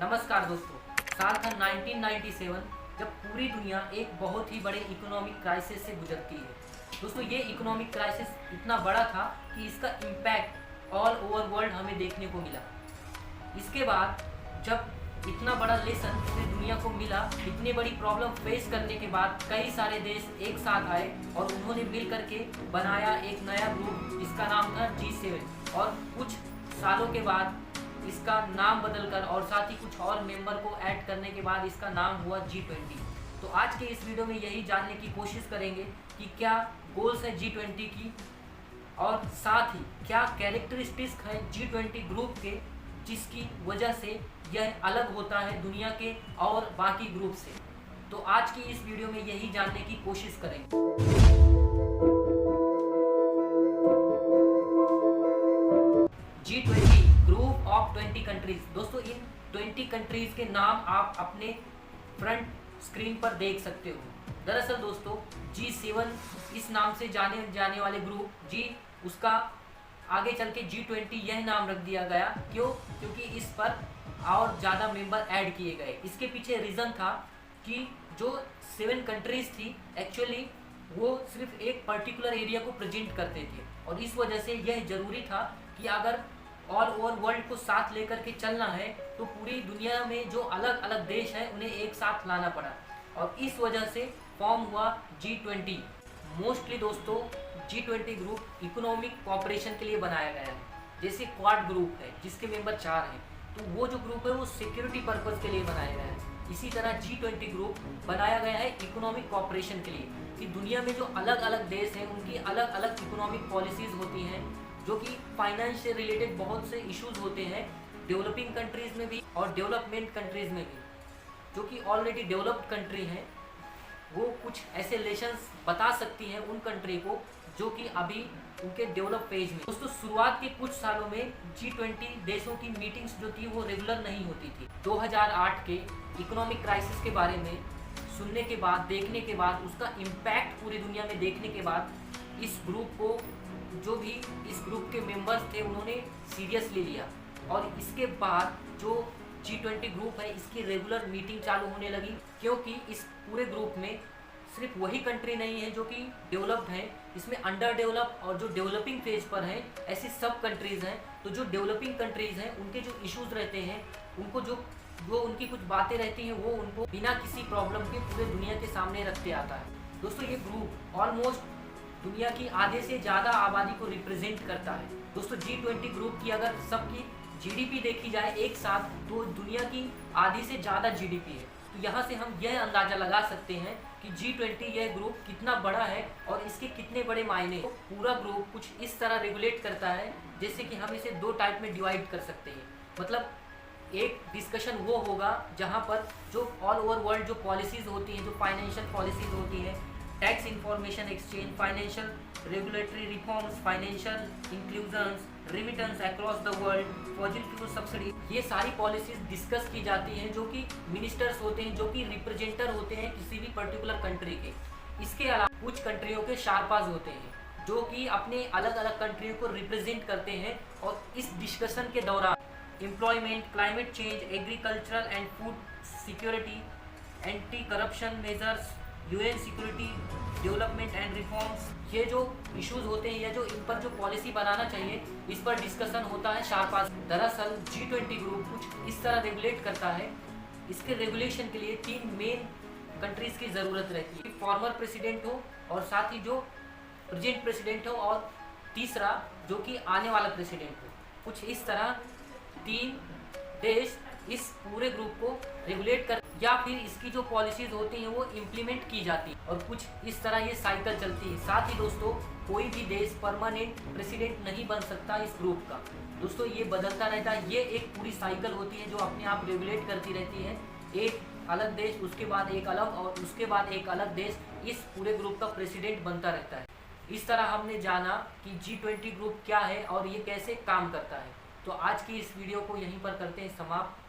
नमस्कार दोस्तों। साल था 1997 जब पूरी दुनिया एक बहुत ही बड़े इकोनॉमिक क्राइसिस से गुजरती है। दोस्तों ये इकोनॉमिक क्राइसिस इतना बड़ा था कि इसका इम्पैक्ट ऑल ओवर वर्ल्ड हमें देखने को मिला। इसके बाद जब इतना बड़ा लेसन पूरी दुनिया को मिला, इतनी बड़ी प्रॉब्लम फेस करने के बाद कई सारे देश एक साथ आए और उन्होंने मिल करके बनाया एक नया ग्रुप जिसका नाम था G7। और कुछ सालों के बाद इसका नाम बदलकर और साथ ही कुछ और मेंबर को ऐड करने के बाद इसका नाम हुआ G20। तो आज के इस वीडियो में यही जानने की कोशिश करेंगे कि क्या गोल्स है G20 की और साथ ही क्या कैरेक्टरिस्टिक्स है G20 ग्रुप के जिसकी वजह से यह अलग होता है दुनिया के और बाकी ग्रुप से। तो आज की इस वीडियो में यही जानने की कोशिश करेंगे। G20 group of 20 countries. दोस्तों इन 20 कंट्रीज के नाम आप अपने फ्रंट स्क्रीन पर देख सकते हो। दरअसल दोस्तों G7 इस नाम से जाने जाने वाले ग्रुप जी उसका आगे चल के G20 यह नाम रख दिया गया। क्योंकि इस पर और ज़्यादा मेंबर ऐड किए गए। इसके पीछे रीज़न था कि जो 7 कंट्रीज थी एक्चुअली वो सिर्फ एक पर्टिकुलर एरिया को प्रेजेंट करते थे और इस वजह से यह ज़रूरी था कि अगर ऑल ओवर वर्ल्ड को साथ लेकर के चलना है तो पूरी दुनिया में जो अलग अलग देश हैं उन्हें एक साथ लाना पड़ा और इस वजह से फॉर्म हुआ G20। मोस्टली दोस्तों G20 ग्रुप इकोनॉमिक कॉपरेशन के लिए बनाया गया है। जैसे क्वाड ग्रुप है जिसके मेंबर 4 हैं, तो वो जो ग्रुप है वो सिक्योरिटी पर्पज़ के लिए बनाया गया है। इसी तरह G20 ग्रुप बनाया गया है इकोनॉमिक कॉपरेशन के लिए कि दुनिया में जो अलग अलग देश हैं उनकी अलग अलग इकोनॉमिक पॉलिसीज़ होती हैं जो कि फाइनेंस से रिलेटेड बहुत से इश्यूज होते हैं डेवलपिंग कंट्रीज़ में भी और डेवलपमेंट कंट्रीज़ में भी। जो कि ऑलरेडी डेवलप्ड कंट्री हैं वो कुछ ऐसे लेसन्स बता सकती हैं उन कंट्री को जो कि अभी उनके डेवलप पेज में। दोस्तों शुरुआत के कुछ सालों में G20 देशों की मीटिंग्स जो थी वो रेगुलर नहीं होती थी। 2008 के इकोनॉमिक क्राइसिस के बारे में सुनने के बाद, देखने के बाद, उसका इम्पैक्ट पूरी दुनिया में देखने के बाद इस ग्रुप को जो भी इस ग्रुप के मेंबर्स थे उन्होंने सीरियसली लिया और इसके बाद जो G20 ग्रुप है इसकी रेगुलर मीटिंग चालू होने लगी। क्योंकि इस पूरे ग्रुप में सिर्फ वही कंट्री नहीं है जो कि डेवलप्ड हैं, इसमें अंडर डेवलप और जो डेवलपिंग फेज पर हैं ऐसी सब कंट्रीज़ हैं। तो जो डेवलपिंग कंट्रीज़ हैं उनके जो इश्यूज़ रहते हैं उनको जो उनकी कुछ बातें रहती हैं वो उनको बिना किसी प्रॉब्लम के पूरे दुनिया के सामने रखते आता है। दोस्तों ये ग्रुप ऑलमोस्ट दुनिया की आधे से ज़्यादा आबादी को रिप्रेजेंट करता है। दोस्तों G20 ग्रुप की अगर सबकी GDP देखी जाए एक साथ तो दुनिया की आधी से ज़्यादा GDP है। तो यहाँ से हम यह अंदाज़ा लगा सकते हैं कि G20 यह ग्रुप कितना बड़ा है और इसके कितने बड़े मायने। तो पूरा ग्रुप कुछ इस तरह रेगुलेट करता है जैसे कि हम इसे 2 टाइप में डिवाइड कर सकते हैं। मतलब एक डिस्कशन वो होगा जहाँ पर जो ऑल ओवर वर्ल्ड जो पॉलिसीज़ होती हैं, जो फाइनेंशियल पॉलिसीज़ होती हैं, tax information exchange, financial regulatory reforms, financial inclusions, remittance across the world, fossil fuel subsidy, ये सारी पॉलिसीज डिस्कस की जाती हैं जो कि मिनिस्टर्स होते हैं, जो कि रिप्रेजेंटर होते हैं किसी भी पर्टिकुलर कंट्री के। इसके अलावा कुछ कंट्रियों के शारपाज होते हैं जो कि अपने अलग अलग कंट्रियों को रिप्रेजेंट करते हैं और इस डिस्कशन के दौरान employment, climate change, agricultural and food security, anti corruption measures, UN security, development and reforms, ये जो इश्यूज होते हैं या जो इन पर जो पॉलिसी बनाना चाहिए इस पर डिस्कशन होता है शारपास। दरअसल G20 ग्रुप कुछ इस तरह रेगुलेट करता है। इसके रेगुलेशन के लिए 3 मेन कंट्रीज की ज़रूरत रहती है। फॉर्मर प्रेसिडेंट हो और साथ ही जो प्रेजेंट प्रेसिडेंट हो और तीसरा जो कि आने वाला प्रेसिडेंट हो। कुछ इस तरह 3 देश इस पूरे ग्रुप को रेगुलेट कर या फिर इसकी जो पॉलिसीज़ होती हैं वो इम्प्लीमेंट की जाती है और कुछ इस तरह ये साइकिल चलती है। साथ ही दोस्तों कोई भी देश परमानेंट प्रेसिडेंट नहीं बन सकता इस ग्रुप का। दोस्तों ये बदलता रहता है, ये एक पूरी साइकिल होती है जो अपने आप रेगुलेट करती रहती है। एक अलग देश, उसके बाद एक अलग और उसके बाद एक अलग देश इस पूरे ग्रुप का प्रेसिडेंट बनता रहता है। इस तरह हमने जाना कि G20 ग्रुप क्या है और ये कैसे काम करता है। तो आज की इस वीडियो को यहीं पर करते हैं समाप्त।